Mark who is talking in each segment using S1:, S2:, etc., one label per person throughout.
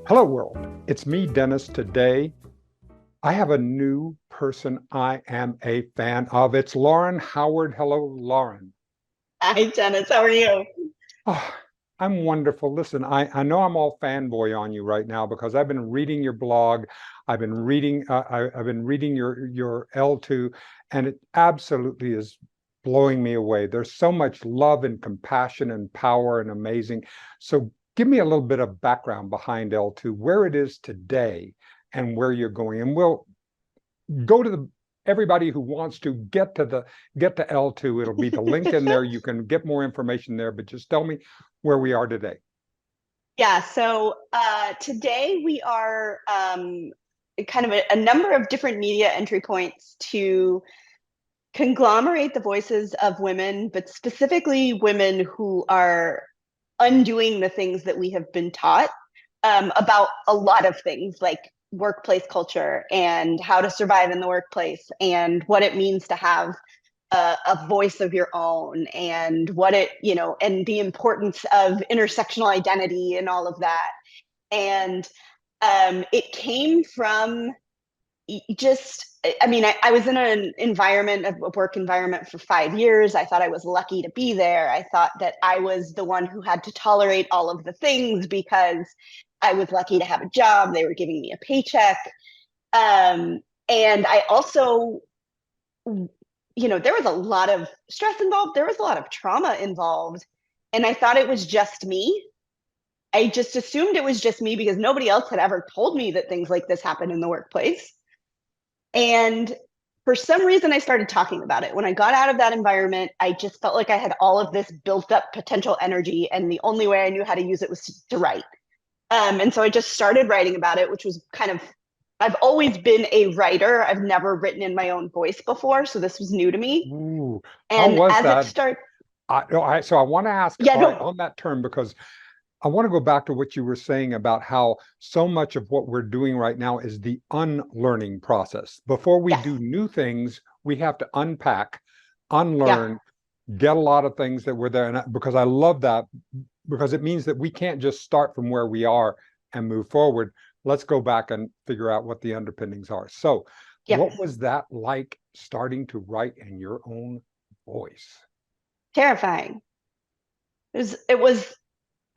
S1: Hello, world. It's me, Dennis. Today, I have a new person I am a fan of. It's Lauren Howard. Hello, Lauren.
S2: Hi, Dennis. How are you?
S1: Oh, I'm wonderful. Listen, I know I'm all fanboy on you right now because I've been reading your blog. I've been reading your L2, and it absolutely is blowing me away. There's so much love and compassion and power and amazing. So give me a little bit of background behind L2, where it is today and where you're going. And we'll go to the everybody who wants to get to L2. It'll be the link in there. You can get more information there, but just tell me where we are today.
S2: Yeah, so today we are kind of a number of different media entry points to conglomerate the voices of women, but specifically women who are undoing the things that we have been taught about a lot of things like workplace culture and how to survive in the workplace and what it means to have a voice of your own and what it, and the importance of intersectional identity and all of that. And it came from just, I mean, I was in an environment, a work environment for 5 years. I thought I was lucky to be there. I thought that I was the one who had to tolerate all of the things because I was lucky to have a job. They were giving me a paycheck. And I also, there was a lot of stress involved. There was a lot of trauma involved. And I thought it was just me. I just assumed it was just me because nobody else had ever told me that things like this happen in the workplace. And for some reason, I started talking about it. When I got out of that environment, I just felt like I had all of this built up potential energy. And the only way I knew how to use it was to write. And so I just started writing about it, which was kind of, I've always been a writer. I've never written in my own voice before. So this was new to me.
S1: Ooh, how
S2: And
S1: was
S2: as it
S1: that?
S2: started,
S1: So I want to ask
S2: yeah,
S1: all right,
S2: no,
S1: on that term because I want to go back to what you were saying about how so much of what we're doing right now is the unlearning process. Before we
S2: yes,
S1: do new things, we have to unpack,
S2: yeah,
S1: unlearn, get a lot of things that were there. And because I love that, because it means that we can't just start from where we are and move forward. Let's go back and figure out what the underpinnings are. So, what
S2: yes,
S1: was that like starting to write in your own voice?
S2: terrifying. It was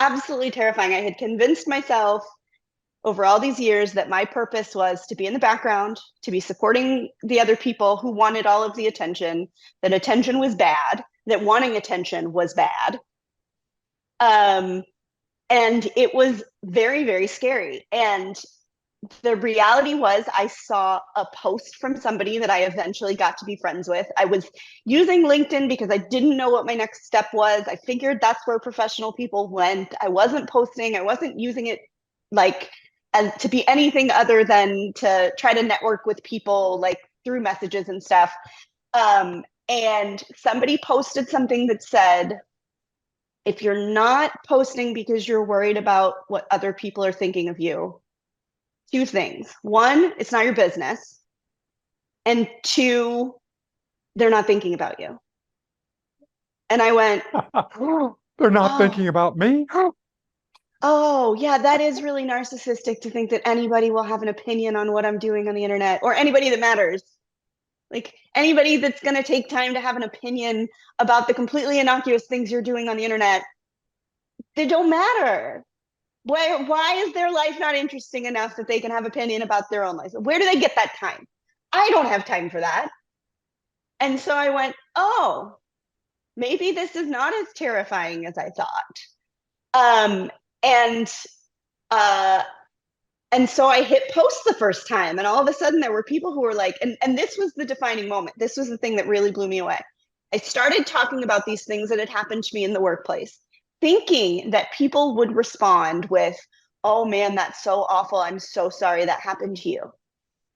S2: absolutely terrifying. I had convinced myself over all these years that my purpose was to be in the background, to be supporting the other people who wanted all of the attention, that attention was bad, that wanting attention was bad. Um, and it was very, very scary. And the reality was, I saw a post from somebody that I eventually got to be friends with. I was using LinkedIn because I didn't know what my next step was. I figured that's where professional people went. I wasn't posting, I wasn't using it like as to be anything other than to try to network with people like through messages and stuff. And somebody posted something that said, if you're not posting because you're worried about what other people are thinking of you, two things. One, it's not your business. And two, they're not thinking about you. And I went,
S1: They're not
S2: oh,
S1: thinking about me.
S2: oh, yeah, that is really narcissistic to think that anybody will have an opinion on what I'm doing on the internet or anybody that matters. Like anybody that's going to take time to have an opinion about the completely innocuous things you're doing on the internet, they don't matter. Why is their life not interesting enough that they can have opinion about their own life? Where do they get that time? I don't have time for that. And so I went, oh, maybe this is not as terrifying as I thought. Um, and uh, and so I hit post the first time, and all of a sudden there were people who were like, and this was the defining moment. This was the thing that really blew me away. I started talking about these things that had happened to me in the workplace, thinking that people would respond with, "Oh man, that's so awful. I'm so sorry that happened to you."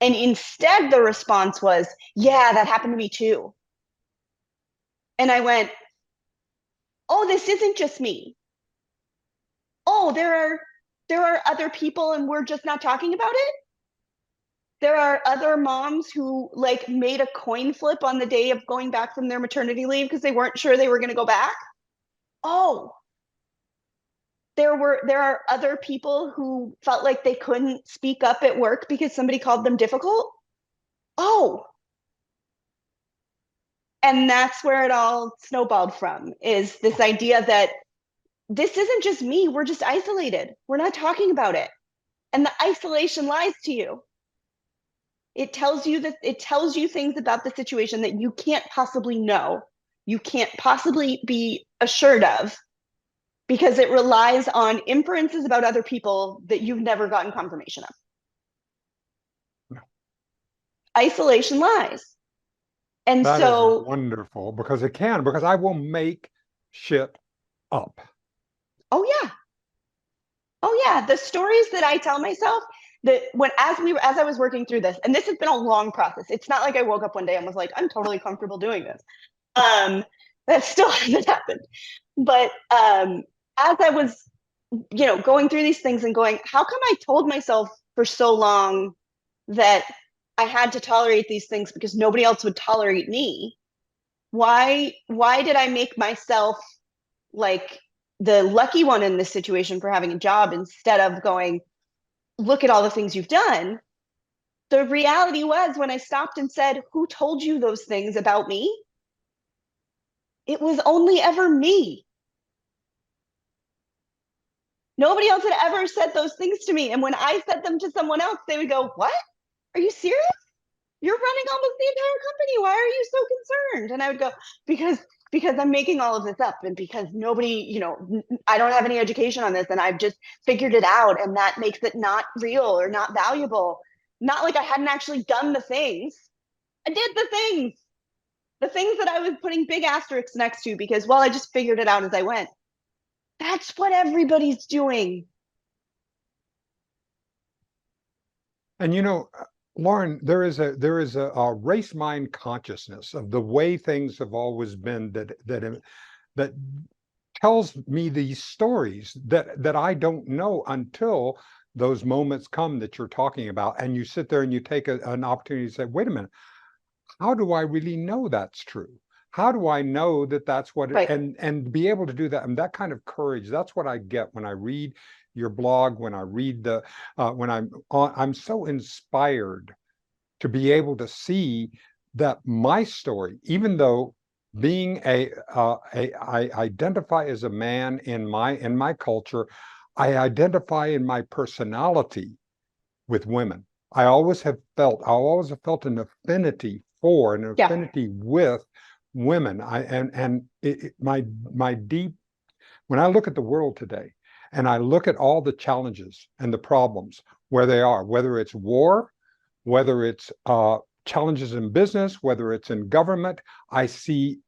S2: And instead, the response was, "Yeah, that happened to me too." And I went, "Oh, this isn't just me. Oh, there are other people and we're just not talking about it. There are other moms who like made a coin flip on the day of going back from their maternity leave because they weren't sure they were going to go back. Oh, there are other people who felt like they couldn't speak up at work because somebody called them difficult. Oh, and that's where it all snowballed from, is this idea that this isn't just me, we're just isolated, we're not talking about it. And the isolation lies to you. It tells you things about the situation that you can't possibly know, you can't possibly be assured of, because it relies on inferences about other people that you've never gotten confirmation of.
S1: No.
S2: Isolation lies. And
S1: That is
S2: so,
S1: wonderful, because because I will make shit up.
S2: oh yeah. Oh yeah, the stories that I tell myself, that when as I was working through this, and this has been a long process. It's not like I woke up one day and was like, I'm totally comfortable doing this. That still hasn't happened. But as I was, going through these things and going, how come I told myself for so long that I had to tolerate these things because nobody else would tolerate me? Why did I make myself like the lucky one in this situation for having a job, instead of going, look at all the things you've done? The reality was, when I stopped and said, who told you those things about me? It was only ever me. Nobody else had ever said those things to me. And when I said them to someone else, they would go, what? Are you serious? You're running almost the entire company. Why are you so concerned? And I would go, because I'm making all of this up, and because nobody, I don't have any education on this, and I've just figured it out, and that makes it not real or not valuable. Not like I hadn't actually done the things. I did the things that I was putting big asterisks next to, because, well, I just figured it out as I went. That's what everybody's doing.
S1: And Lauren, there is a race mind consciousness of the way things have always been, that tells me these stories that I don't know until those moments come that you're talking about, and you sit there and you take an opportunity to say, wait a minute, how do I really know that's true? How do I know that that's what
S2: Right.
S1: and be able to do that, and that kind of courage? That's what I get when I read your blog, when I read when I'm so inspired to be able to see that my story, even though being I identify as a man in my culture, I identify in my personality with women. I always have felt an affinity for, an
S2: Yeah.
S1: affinity with women. My deep, when I look at the world today, and I look at all the challenges and the problems where they are, whether it's war, whether it's challenges in business, whether it's in government, I see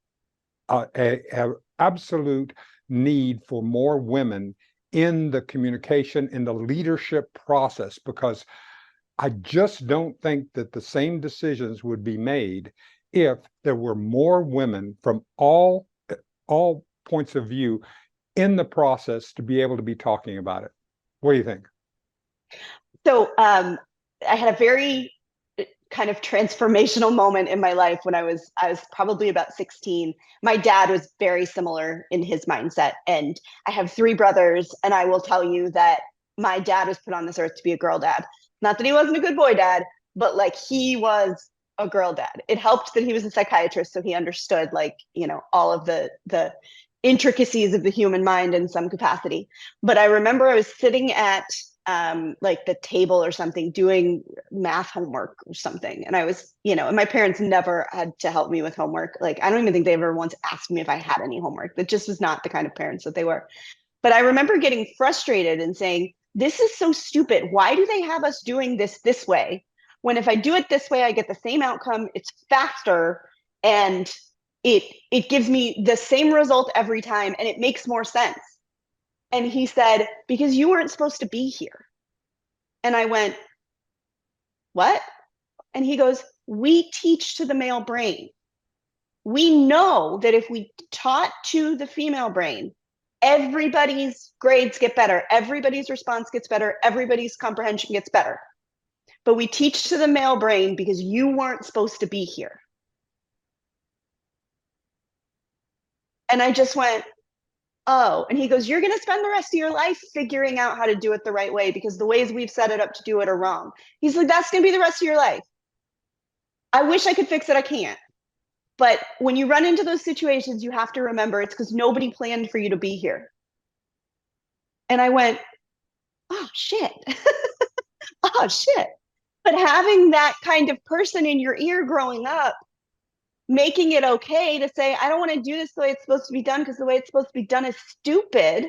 S1: a absolute need for more women in the communication, in the leadership process, because I just don't think that the same decisions would be made if there were more women from all points of view in the process to be able to be talking about it. What do you think?
S2: So I had a very kind of transformational moment in my life when I was probably about 16. My dad was very similar in his mindset, and I have three brothers, and I will tell you that my dad was put on this earth to be a girl dad. Not that he wasn't a good boy dad, but like, he was a girl dad. It helped that he was a psychiatrist, so he understood, like, all of the intricacies of the human mind in some capacity. But I remember I was sitting at like the table or something, doing math homework or something, and I was, and my parents never had to help me with homework. Like, I don't even think they ever once asked me if I had any homework. That just was not the kind of parents that they were. But I remember getting frustrated and saying, this is so stupid. Why do they have us doing this way, when if I do it this way, I get the same outcome, it's faster, and it gives me the same result every time, and it makes more sense. And he said, because you weren't supposed to be here. And I went, what? And he goes, we teach to the male brain. We know that if we taught to the female brain, everybody's grades get better, everybody's response gets better, everybody's comprehension gets better. But we teach to the male brain because you weren't supposed to be here. And I just went, oh, and he goes, you're going to spend the rest of your life figuring out how to do it the right way because the ways we've set it up to do it are wrong. He's like, that's going to be the rest of your life. I wish I could fix it. I can't. But when you run into those situations, you have to remember it's because nobody planned for you to be here. And I went, oh, shit. Oh, shit. But having that kind of person in your ear growing up, making it okay to say, I don't want to do this the way it's supposed to be done because the way it's supposed to be done is stupid,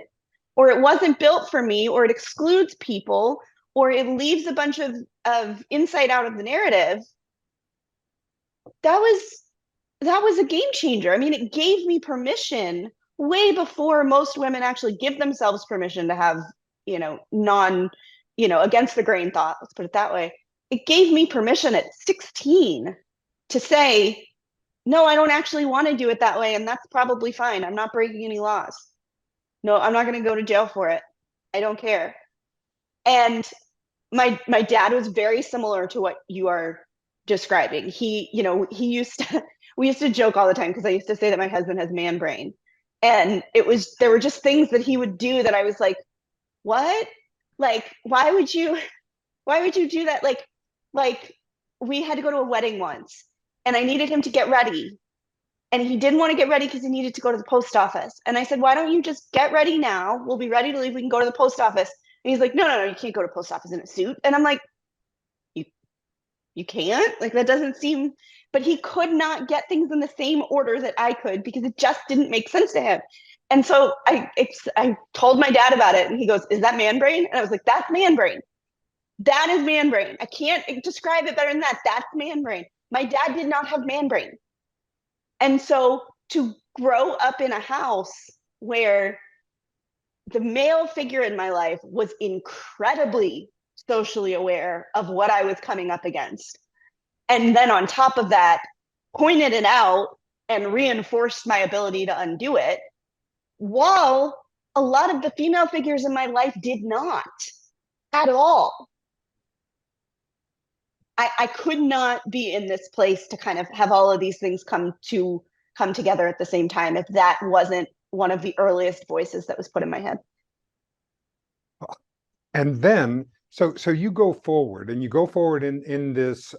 S2: or it wasn't built for me, or it excludes people, or it leaves a bunch of insight out of the narrative. That was a game changer. I mean, it gave me permission way before most women actually give themselves permission to have, against the grain thought, let's put it that way. It gave me permission at 16 to say, no, I don't actually want to do it that way. And that's probably fine. I'm not breaking any laws. No, I'm not going to go to jail for it. I don't care. And my dad was very similar to what you are describing. He used to, we used to joke all the time because I used to say that my husband has man brain. And there were just things that he would do that I was like, what? Like, why would you do that? Like we had to go to a wedding once and I needed him to get ready. And he didn't want to get ready because he needed to go to the post office. And I said, why don't you just get ready now? We'll be ready to leave. We can go to the post office. And he's like, no, you can't go to post office in a suit. And I'm like, you can't? Like, that doesn't seem, but he could not get things in the same order that I could because it just didn't make sense to him. And so I told my dad about it and he goes, is that man brain? And I was like, that's man brain. That is man brain. I can't describe it better than that. That's man brain. My dad did not have man brain. And so to grow up in a house where the male figure in my life was incredibly socially aware of what I was coming up against, and then on top of that, pointed it out and reinforced my ability to undo it, while a lot of the female figures in my life did not at all. I could not be in this place to kind of have all of these things come together at the same time if that wasn't one of the earliest voices that was put in my head.
S1: And then, so you go forward and you go forward in this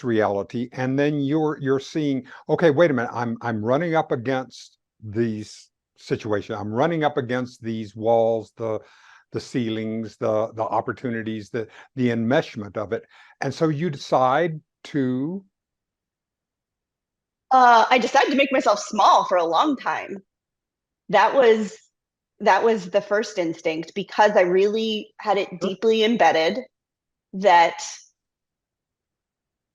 S1: reality, and then you're seeing, okay, wait a minute, I'm running up against these situations. I'm running up against these walls, the ceilings, the opportunities, the enmeshment of it. And so you decide to
S2: I decided to make myself small for a long time. That was the first instinct because I really had it deeply embedded that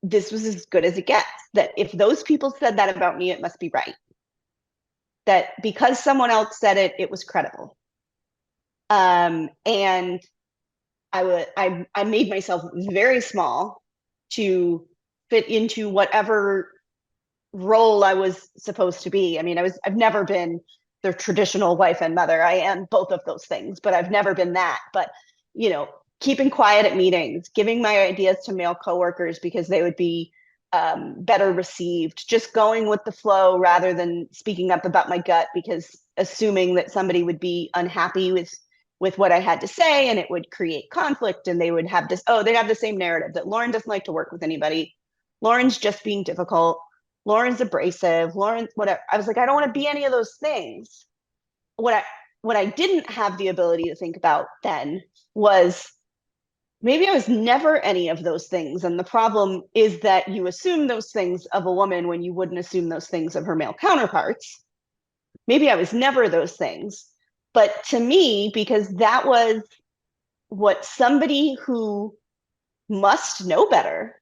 S2: this was as good as it gets. That if those people said that about me, it must be right. That because someone else said it, it was credible. And I made myself very small to fit into whatever role I was supposed to be. I mean, I've never been the traditional wife and mother. I am both of those things, but I've never been that. But, keeping quiet at meetings, giving my ideas to male coworkers because they would be better received, just going with the flow rather than speaking up about my gut because assuming that somebody would be unhappy with what I had to say and it would create conflict and they would have they'd have the same narrative that Lauren doesn't like to work with anybody. Lauren's just being difficult. Lauren's abrasive. Lauren's whatever. I was like, I don't want to be any of those things. What I didn't have the ability to think about then was maybe I was never any of those things. And the problem is that you assume those things of a woman when you wouldn't assume those things of her male counterparts. Maybe I was never those things. But to me, because that was what somebody who must know better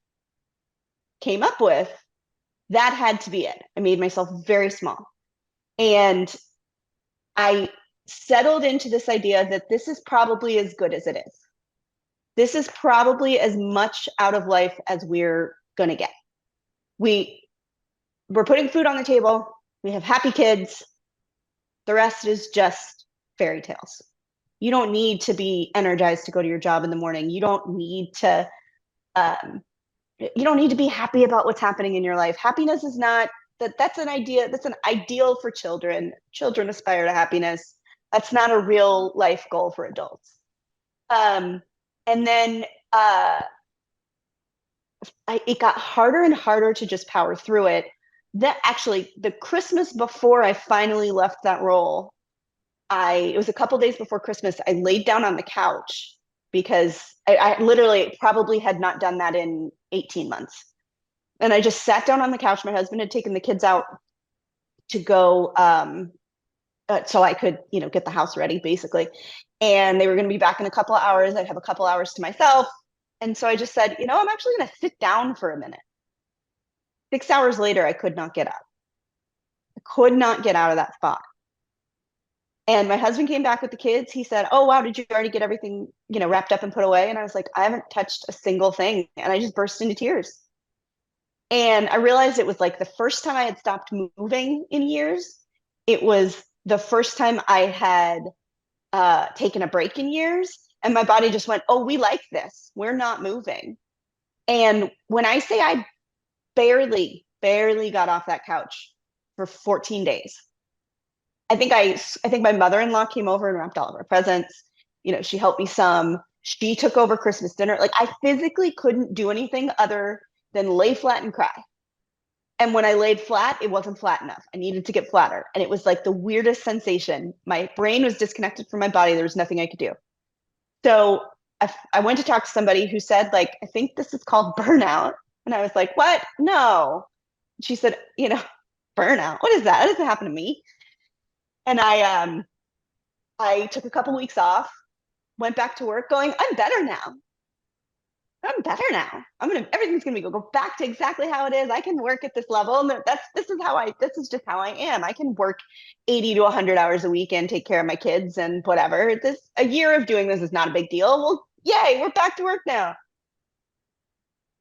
S2: came up with, that had to be it. I made myself very small. And I settled into this idea that this is probably as good as it is. This is probably as much out of life as we're going to get. We're putting food on the table. We have happy kids. The rest is just fairy tales. You don't need to be energized to go to your job in the morning. You don't need to be happy about what's happening in your life. Happiness is not that's an idea, that's an ideal for children. Children aspire to happiness. That's not a real life goal for adults. And then it got harder and harder to just power through it. That actually, the Christmas before I finally left that role, it was a couple days before Christmas, I laid down on the couch because I literally probably had not done that in 18 months. And I just sat down on the couch. My husband had taken the kids out to go so I could, get the house ready basically. And they were going to be back in a couple of hours. I'd have a couple hours to myself. And so I just said, I'm actually going to sit down for a minute. 6 hours later, I could not get up. I could not get out of that spot. And my husband came back with the kids. He said, "Oh, wow, did you already get everything, wrapped up and put away?" And I was like, "I haven't touched a single thing." And I just burst into tears. And I realized it was like the first time I had stopped moving in years. It was the first time I had taken a break in years. And my body just went, "Oh, we like this. We're not moving." And when I say I barely got off that couch for 14 days. I think my mother-in-law came over and wrapped all of our presents. She helped me some. She took over Christmas dinner. Like, I physically couldn't do anything other than lay flat and cry. And when I laid flat, it wasn't flat enough. I needed to get flatter. And it was like the weirdest sensation. My brain was disconnected from my body. There was nothing I could do. So I went to talk to somebody who said, like, "I think this is called burnout." And I was like, "What? No." She said, "Burnout? What is that? That doesn't happen to me." And I took a couple weeks off, went back to work going, "I'm better now. I'm better now. Everything's gonna go back to exactly how it is. I can work at this level." And this is just how I am. I can work 80 to 100 hours a week and take care of my kids and whatever. A year of doing this is not a big deal. Well, yay, we're back to work now.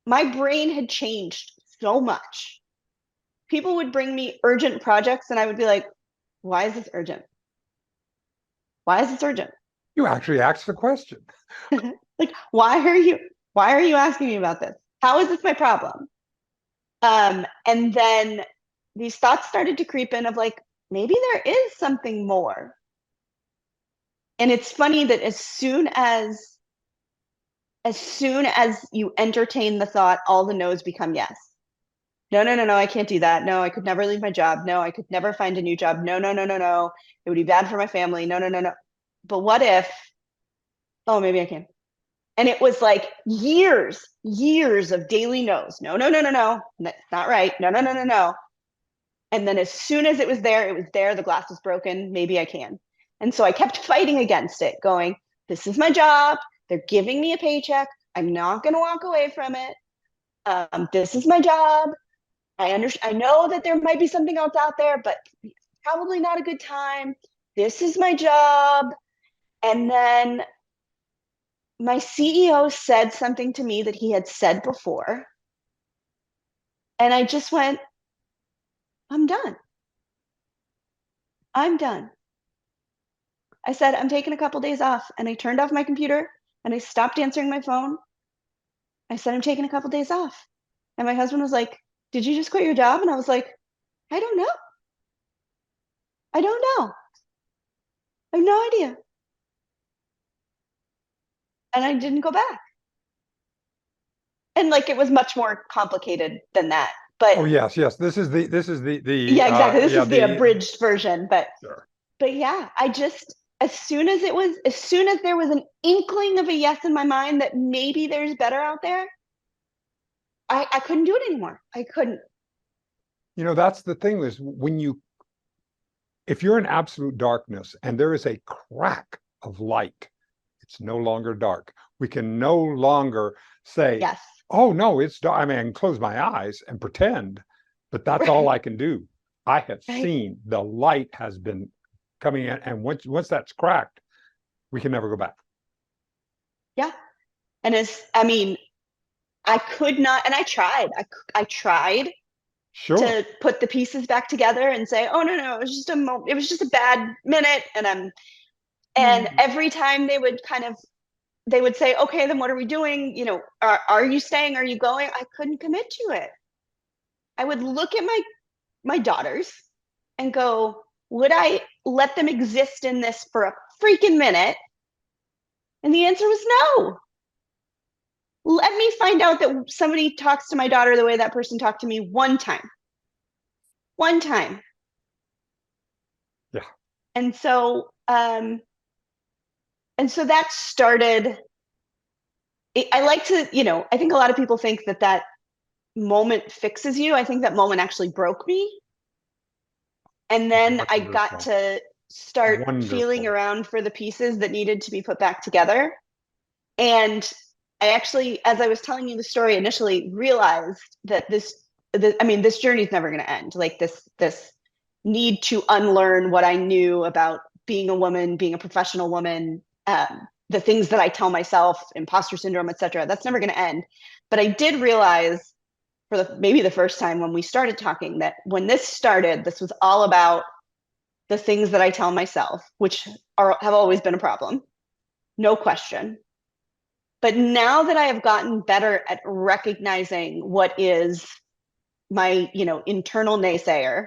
S2: My brain had changed so much. People would bring me urgent projects and I would be like, "Why is this urgent? Why is this urgent?"
S1: You actually asked the question.
S2: Like, why are you asking me about this? How is this my problem? And then these thoughts started to creep in of like, maybe there is something more. And it's funny that as soon as you entertain the thought, all the no's become yes. No, no, no, no, I can't do that. No, I could never leave my job. No, I could never find a new job. No, no, no, no, no. It would be bad for my family. No, no, no, no. But what if, oh, maybe I can. And it was like years of daily no's. No, no, no, no, no. That's not right. No, no, no, no, no. And then as soon as it was there, the glass was broken. Maybe I can. And so I kept fighting against it, going, "This is my job. They're giving me a paycheck. I'm not going to walk away from it. This is my job. I know that there might be something else out there, but probably not a good time. This is my job." And then my CEO said something to me that he had said before. And I just went, "I'm done. I'm done." I said, "I'm taking a couple days off." And I turned off my computer and I stopped answering my phone. I said, "I'm taking a couple days off." And my husband was like, "Did you just quit your job?" And I was like, "I don't know. I don't know. I have no idea." And I didn't go back. And like, it was much more complicated than that. But
S1: Oh yes, yes. This is
S2: yeah, exactly. This
S1: yeah,
S2: is the abridged version.
S1: sure.
S2: But yeah, as soon as there was an inkling of a yes in my mind that maybe there's better out there, I couldn't do it anymore. I couldn't.
S1: That's the thing is if you're in absolute darkness and there is a crack of light, it's no longer dark. We can no longer say,
S2: Yes.
S1: "Oh no, it's dark." I mean, I can close my eyes and pretend, but that's all I can do. I have
S2: Right.
S1: seen the light has been coming in, and once that's cracked, we can never go back.
S2: Yeah. And I could not, and I tried. I tried
S1: Sure.
S2: to put the pieces back together and say, "Oh no, no, it was just a bad minute." And every time they would say, "Okay, then what are we doing? Are you staying? Are you going?" I couldn't commit to it. I would look at my my daughters and go, would I let them exist in this for a freaking minute? And the answer was no. Let me find out that somebody talks to my daughter the way that person talked to me one time. One time.
S1: Yeah.
S2: And so that started. I like to, I think a lot of people think that moment fixes you. I think that moment actually broke me. And then I got
S1: Wonderful.
S2: to start feeling
S1: Wonderful.
S2: around for the pieces that needed to be put back together. And I actually, as I was telling you the story initially, realized that this journey is never going to end. Like this need to unlearn what I knew about being a woman, being a professional woman, the things that I tell myself, imposter syndrome, etc. That's never going to end. But I did realize for maybe the first time when we started talking that when this started, this was all about the things that I tell myself, which have always been a problem, no question. But now that I have gotten better at recognizing what is my, internal naysayer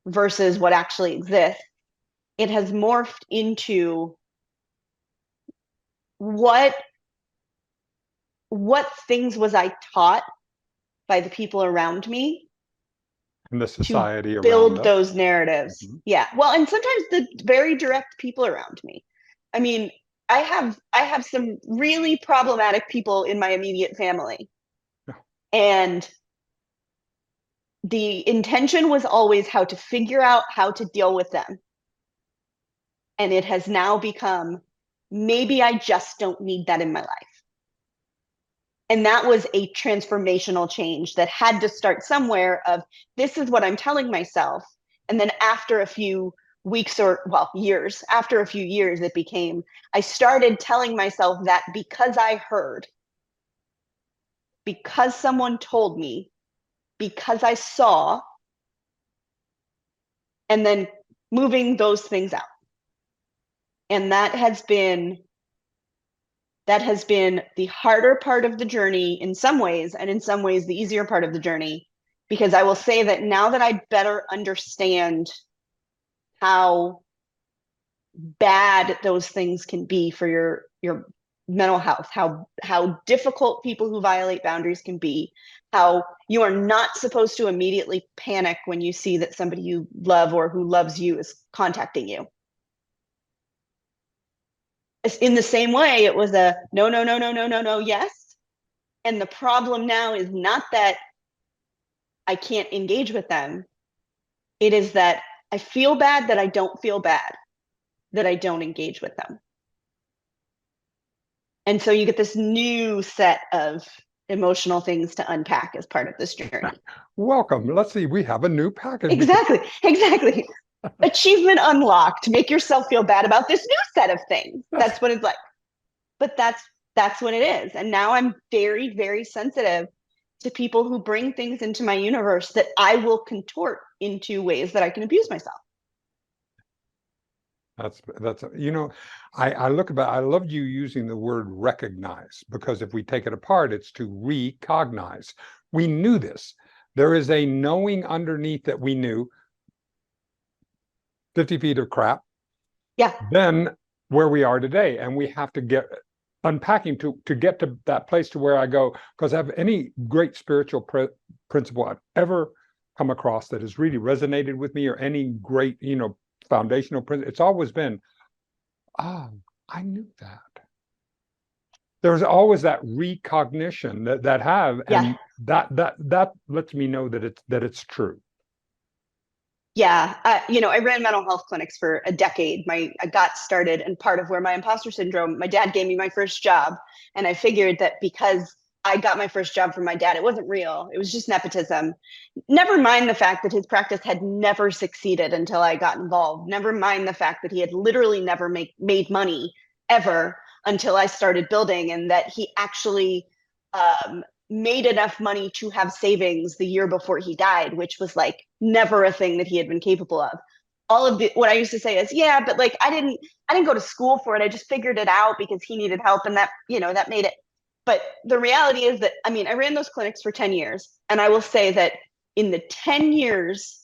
S2: versus what actually exists, it has morphed into what things was I taught by the people around me
S1: And the
S2: to
S1: society around
S2: build
S1: us.
S2: those narratives.
S1: Mm-hmm.
S2: Yeah. Well, and sometimes the very direct people around me. I mean, I have some really problematic people in my immediate family.
S1: Yeah.
S2: And the intention was always how to figure out how to deal with them. And it has now become, maybe I just don't need that in my life. And that was a transformational change that had to start somewhere of, this is what I'm telling myself. And then after a few weeks years, after a few years, it became, I started telling myself that because I heard, because someone told me, because I saw, and then moving those things out. And that has been the harder part of the journey in some ways, and in some ways the easier part of the journey, because I will say that now that I better understand how bad those things can be for your mental health, how difficult people who violate boundaries can be, how you are not supposed to immediately panic when you see that somebody you love or who loves you is contacting you. In the same way, it was a no, no, no, no, no, no, no, yes. And the problem now is not that I can't engage with them. It is that I feel bad that I don't feel bad that I don't engage with them. And so you get this new set of emotional things to unpack as part of this journey.
S1: Welcome. Let's see. We have a new package.
S2: Exactly. Achievement unlocked. Make yourself feel bad about this new set of things. That's what it's like. But that's what it is. And now I'm very, very sensitive to people who bring things into my universe that I will contort into ways that I can abuse myself.
S1: That's I love you using the word recognize, because if we take it apart, it's to recognize. We knew this. There is a knowing underneath that we knew 50 feet of crap.
S2: Yeah.
S1: Then where we are today, and we have to get unpacking to get to that place to where I go, because I have any great spiritual principle I've ever come across that has really resonated with me, or any great, foundational principle, it's always been, I knew that. There's always that recognition that have, and that lets me know that it's true.
S2: Yeah, I ran mental health clinics for a decade. I got started, and part of where my imposter syndrome, my dad gave me my first job, and I figured that because I got my first job from my dad, it wasn't real. It was just nepotism. Never mind the fact that his practice had never succeeded until I got involved. Never mind the fact that he had literally never made money ever until I started building, and that he actually made enough money to have savings the year before he died, which was like never a thing that he had been capable of. All of what I used to say is, yeah, but like I didn't go to school for it. I just figured it out because he needed help, and that made it. But the reality is that I ran those clinics for 10 years, and I will say that in the 10 years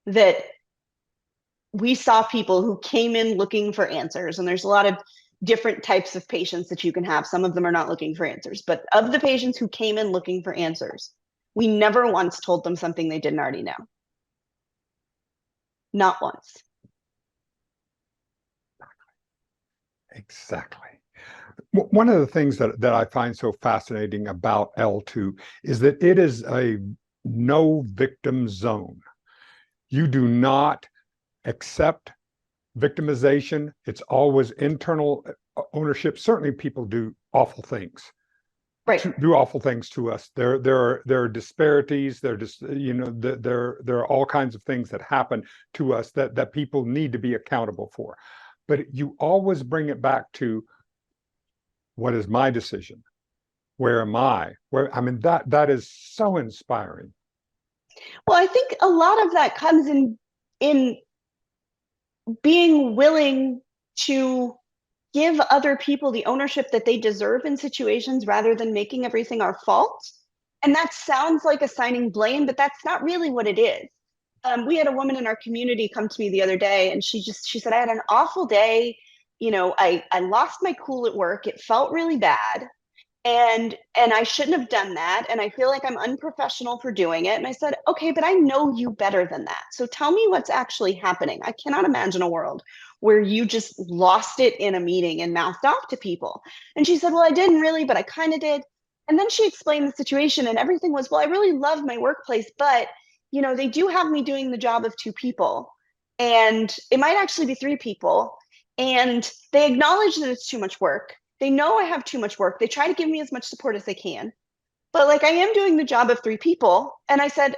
S2: that we saw people who came in looking for answers, and there's a lot of different types of patients that you can have. Some of them are not looking for answers, but of the patients who came in looking for answers, we never once told them something they didn't already know. Not once.
S1: Exactly. One of the things that I find so fascinating about ElleTwo is that it is a no victim zone. You do not accept victimization. It's always internal ownership. Certainly people do awful things.
S2: Right.
S1: Do awful things to us. There are disparities. There are all kinds of things that happen to us that people need to be accountable for. But you always bring it back to, what is my decision? Where am I? That is so inspiring.
S2: Well, I think a lot of that comes in being willing to give other people the ownership that they deserve in situations rather than making everything our fault. And that sounds like assigning blame, but that's not really what it is. We had a woman in our community come to me the other day, and she said, I had an awful day. I lost my cool at work. It felt really bad. And I shouldn't have done that. And I feel like I'm unprofessional for doing it. And I said, okay, but I know you better than that. So tell me what's actually happening. I cannot imagine a world where you just lost it in a meeting and mouthed off to people. And she said, well, I didn't really, but I kind of did. And then she explained the situation, and everything was, well, I really love my workplace, but they do have me doing the job of 2 people, and it might actually be 3 people. And they acknowledge that it's too much work. They know I have too much work. They try to give me as much support as they can. But like, I am doing the job of 3 people. And I said,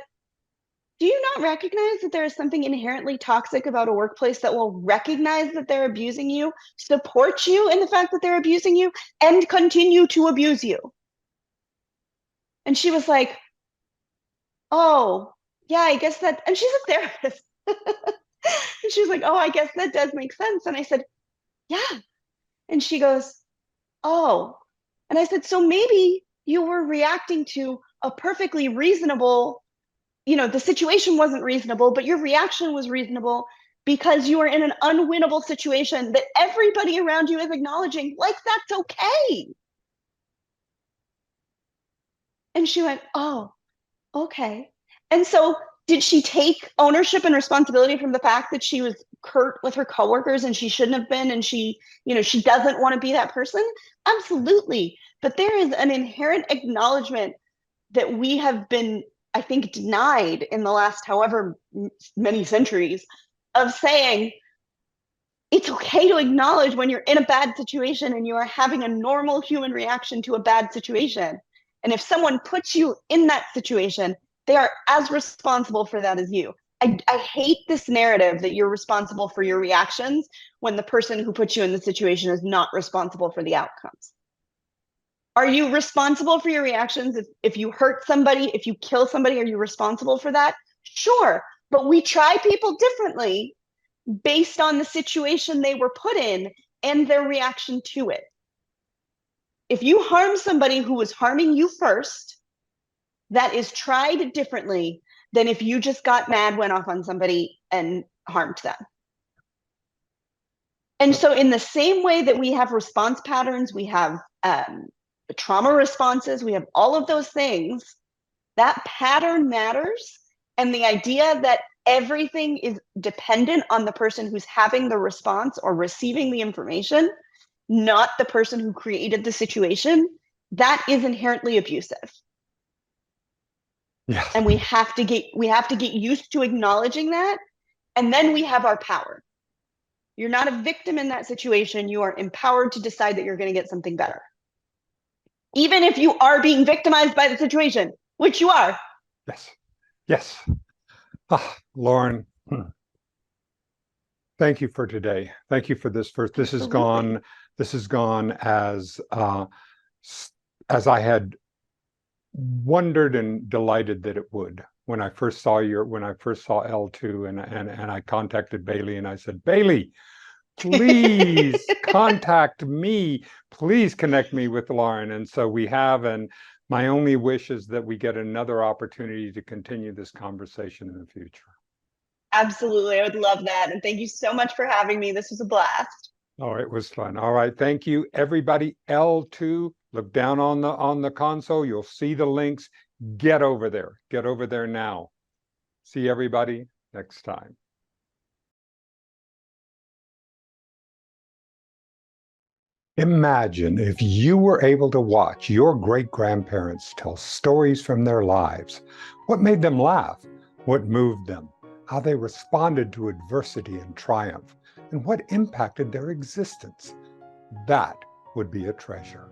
S2: do you not recognize that there is something inherently toxic about a workplace that will recognize that they're abusing you, support you in the fact that they're abusing you, and continue to abuse you? And she was like, oh, yeah, I guess that, and she's a therapist. And she was like, oh, I guess that does make sense. And I said, yeah. And she goes, oh. And I said, so maybe you were reacting to a perfectly reasonable, the situation wasn't reasonable, but your reaction was reasonable because you are in an unwinnable situation that everybody around you is acknowledging, like, that's okay. And she went, oh, okay. And so did she take ownership and responsibility from the fact that she was curt with her coworkers and she shouldn't have been, and she doesn't want to be that person? Absolutely. But there is an inherent acknowledgement that we have been, I think, denied in the last however many centuries, of saying it's okay to acknowledge when you're in a bad situation and you are having a normal human reaction to a bad situation. And if someone puts you in that situation, they are as responsible for that as you. I hate this narrative that you're responsible for your reactions when the person who puts you in the situation is not responsible for the outcomes. Are you responsible for your reactions? If you hurt somebody, if you kill somebody, are you responsible for that? Sure. But we try people differently based on the situation they were put in and their reaction to it. If you harm somebody who was harming you first, that is tried differently than if you just got mad, went off on somebody, and harmed them. And so in the same way that we have response patterns, we have trauma responses, we have all of those things, that pattern matters. And the idea that everything is dependent on the person who's having the response or receiving the information, not the person who created the situation, that is inherently abusive.
S1: Yeah.
S2: And we have to get used to acknowledging that, and then we have our power. You're not a victim in that situation. You are empowered to decide that you're going to get something better. Even if you are being victimized by the situation, which you are.
S1: Yes. Yes. Lauren, thank you for today. Thank you for this first. This has gone as I had wondered and delighted that it would. When I first saw ElleTwo, and I contacted Bailey, and I said, Bailey, please contact me. Please connect me with Lauren. And so we have, and my only wish is that we get another opportunity to continue this conversation in the future.
S2: Absolutely. I would love that. And thank you so much for having me. This was a blast.
S1: Oh, it was fun. All right. Thank you, everybody. ElleTwo, look down on the console. You'll see the links. Get over there. Get over there now. See everybody next time. Imagine if you were able to watch your great-grandparents tell stories from their lives. What made them laugh? What moved them? How they responded to adversity and triumph? And what impacted their existence? That would be a treasure.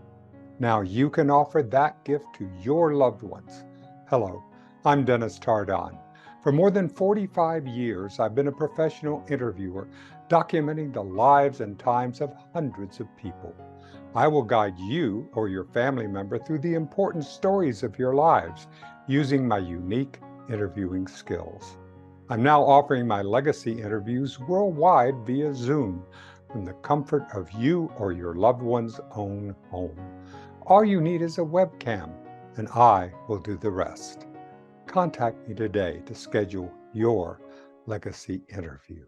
S1: Now you can offer that gift to your loved ones. Hello, I'm Dennis Tardan. For more than 45 years, I've been a professional interviewer, documenting the lives and times of hundreds of people. I will guide you or your family member through the important stories of your lives using my unique interviewing skills. I'm now offering my legacy interviews worldwide via Zoom from the comfort of you or your loved one's own home. All you need is a webcam, and I will do the rest. Contact me today to schedule your legacy interview.